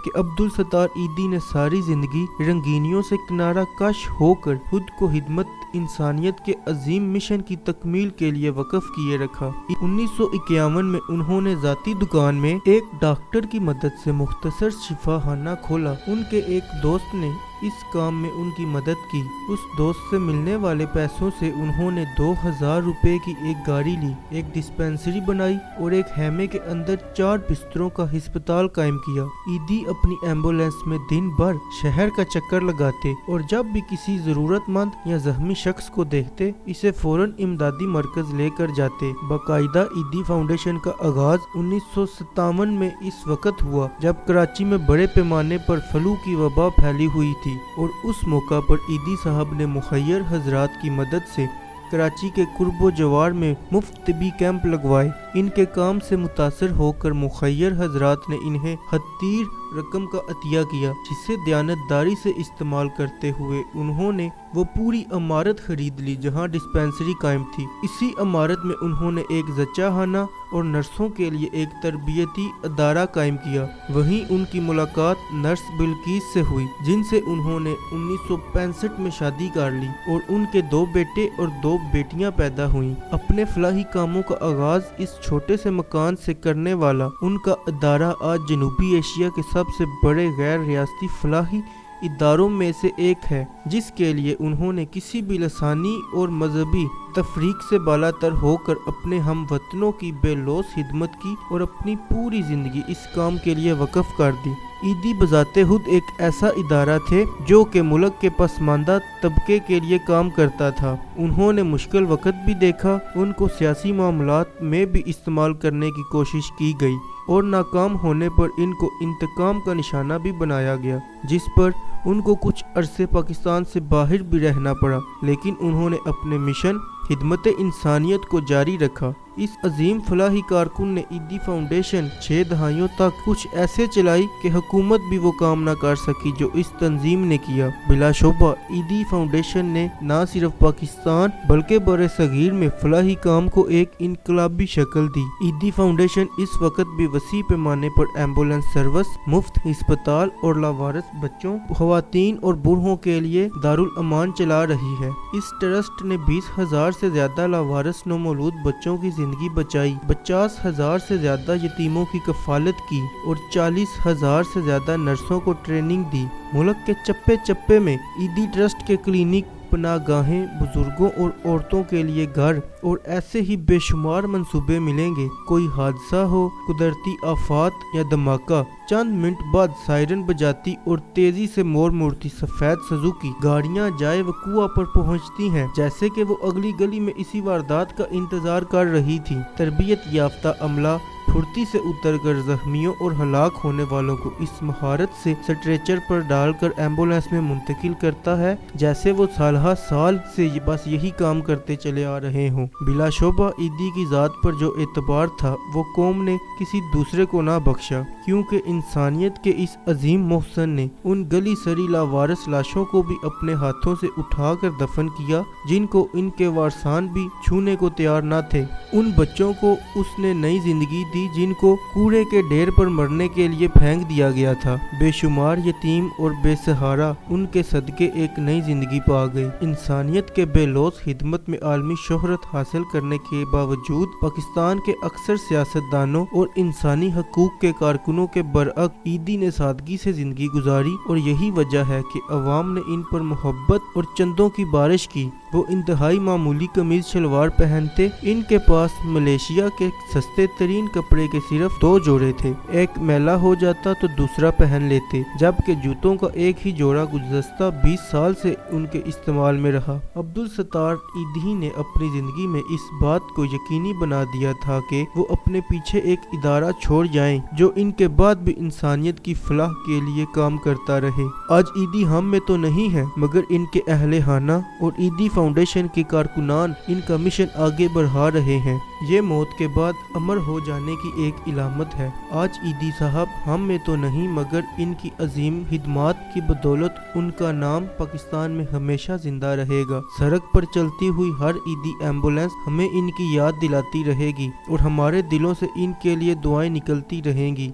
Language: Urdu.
کہ عبدالستار ایدی نے ساری زندگی رنگینیوں سے کنارہ کش ہوکر خود کو خدمت انسانیت کے عظیم مشن کی تکمیل کے لیے وقف کیے رکھا۔ 1951 میں انہوں نے ذاتی دکان میں ایک ڈاکٹر کی مدد سے مختصر شفا خانہ کھولا۔ ان کے ایک دوست نے اس کام میں ان کی مدد کی۔ اس دوست سے ملنے والے پیسوں سے انہوں نے 2000 روپے کی ایک گاڑی لی، ایک ڈسپینسری بنائی اور ایک خیمے کے اندر 4 بستروں کا ہسپتال قائم کیا۔ ایدی اپنی ایمبولینس میں دن بھر شہر کا چکر لگاتے اور جب بھی کسی ضرورت مند یا زخمی شخص کو دیکھتے اسے فوراً امدادی مرکز لے کر جاتے۔ باقاعدہ ایدی فاؤنڈیشن کا آغاز 1957 میں اس وقت ہوا جب کراچی میں بڑے پیمانے پر فلو کی وبا پھیلی ہوئی تھی، اور اس موقع پر ایدی صاحب نے مخیر حضرات کی مدد سے کراچی کے قرب و جوار میں مفت طبی کیمپ لگوائے۔ ان کے کام سے متاثر ہو کر مخیر حضرات نے انہیں خطیر رقم کا عطیہ کیا، جسے دیانتداری سے استعمال کرتے ہوئے انہوں نے وہ پوری عمارت خرید لی جہاں ڈسپینسری قائم تھی۔ اسی عمارت میں انہوں نے ایک زچہ خانہ اور نرسوں کے لیے ایک تربیتی ادارہ قائم کیا۔ وہیں ان کی ملاقات نرس بلقیس سے ہوئی، جن سے انہوں نے 1965 میں شادی کر لی اور ان کے 2 بیٹے اور 2 بیٹیاں پیدا ہوئیں۔ اپنے فلاحی کاموں کا آغاز اس چھوٹے سے مکان سے کرنے والا ان کا ادارہ آج جنوبی ایشیا کے سب سے بڑے غیر ریاستی فلاحی اداروں میں سے ایک ہے، جس کے لیے انہوں نے کسی بھی لسانی اور مذہبی تفریق سے بالا تر ہو کر اپنے ہم وطنوں کی بے لوث خدمت کی اور اپنی پوری زندگی اس کام کے لیے وقف کر دی۔ ایدی بذات خود ایک ایسا ادارہ تھے جو کہ ملک کے پسماندہ طبقے کے لیے کام کرتا تھا۔ انہوں نے مشکل وقت بھی دیکھا، ان کو سیاسی معاملات میں بھی استعمال کرنے کی کوشش کی گئی اور ناکام ہونے پر ان کو انتقام کا نشانہ بھی بنایا گیا، جس پر ان کو کچھ عرصے پاکستان سے باہر بھی رہنا پڑا، لیکن انہوں نے اپنے مشن خدمت انسانیت کو جاری رکھا۔ اس عظیم فلاحی کارکن نے ایدی فاؤنڈیشن 6 دہائیوں تک کچھ ایسے چلائی کہ حکومت بھی وہ کام نہ کر سکی جو اس تنظیم نے کیا۔ بلا شبہ ایدی فاؤنڈیشن نے نہ صرف پاکستان بلکہ بر صغیر میں فلاحی کام کو ایک انقلابی شکل دی۔ ایدی فاؤنڈیشن اس وقت بھی وسیع پیمانے پر ایمبولینس سروس، مفت ہسپتال اور لاوارث بچوں، خواتین اور بوڑھوں کے لیے دارالامان چلا رہی ہے۔ اس ٹرسٹ نے 20,000 سے زیادہ لاوارث نومولود بچوں کی زندگی بچائی، 50,000 سے زیادہ یتیموں کی کفالت کی اور 40,000 سے زیادہ نرسوں کو ٹریننگ دی۔ ملک کے چپے چپے میں ایدی ٹرسٹ کے کلینک، پناہ گاہیں، بزرگوں اور عورتوں کے لیے گھر اور ایسے ہی بے شمار منصوبے ملیں گے۔ کوئی حادثہ ہو، قدرتی آفات یا دھماکہ، چند منٹ بعد سائرن بجاتی اور تیزی سے موڑتی سفید سزوکی گاڑیاں جائے وقوع پر پہنچتی ہیں، جیسے کہ وہ اگلی گلی میں اسی واردات کا انتظار کر رہی تھی۔ تربیت یافتہ عملہ پھرتی سے اتر کر زخمیوں اور ہلاک ہونے والوں کو اس مہارت سے سٹریچر پر ڈال کر ایمبولینس میں منتقل کرتا ہے جیسے وہ سالہ سال سے بس یہی کام کرتے چلے آ رہے ہوں۔ بلا شبہ ایدی کی ذات پر جو اعتبار تھا وہ قوم نے کسی دوسرے کو نہ بخشا، کیونکہ انسانیت کے اس عظیم محسن نے ان گلی سری لاوارث لاشوں کو بھی اپنے ہاتھوں سے اٹھا کر دفن کیا جن کو ان کے وارثان بھی چھونے کو تیار نہ تھے۔ ان بچوں کو اس نے نئی زندگی دی جن کو کوڑے کے ڈھیر پر مرنے کے لیے پھینک دیا گیا تھا۔ بے شمار یتیم اور بے سہارا ان کے صدقے ایک نئی زندگی پا گئے۔ انسانیت کے بے لوث خدمت میں عالمی شہرت حاصل کرنے کے باوجود پاکستان کے اکثر سیاستدانوں اور انسانی حقوق کے کارکنوں کے برعکس ایدی نے سادگی سے زندگی گزاری، اور یہی وجہ ہے کہ عوام نے ان پر محبت اور چندوں کی بارش کی۔ وہ انتہائی معمولی قمیض شلوار پہنتے، ان کے پاس ملیشیا کے سستے ترین کپڑے کے صرف 2 جوڑے تھے، ایک میلا ہو جاتا تو دوسرا پہن لیتے، جبکہ جوتوں کا ایک ہی جوڑا گزشتہ 20 سال سے ان کے استعمال میں رہا۔ عبدالستار ایدی نے اپنی زندگی میں اس بات کو یقینی بنا دیا تھا کہ وہ اپنے پیچھے ایک ادارہ چھوڑ جائیں جو ان کے بعد بھی انسانیت کی فلاح کے لیے کام کرتا رہے۔ آج ایدی ہم میں تو نہیں ہے، مگر ان کے اہل خانہ اور ایدی فاؤنڈیشن کے کارکنان ان کا مشن آگے بڑھا رہے ہیں۔ یہ موت کے بعد امر ہو جانے کی ایک علامت ہے۔ آج ایدی صاحب ہم میں تو نہیں، مگر ان کی عظیم خدمات کی بدولت ان کا نام پاکستان میں ہمیشہ زندہ رہے گا۔ سڑک پر چلتی ہوئی ہر ایدی ایمبولینس ہمیں ان کی یاد دلاتی رہے گی اور ہمارے دلوں سے ان کے لیے دعائیں نکلتی رہیں گی۔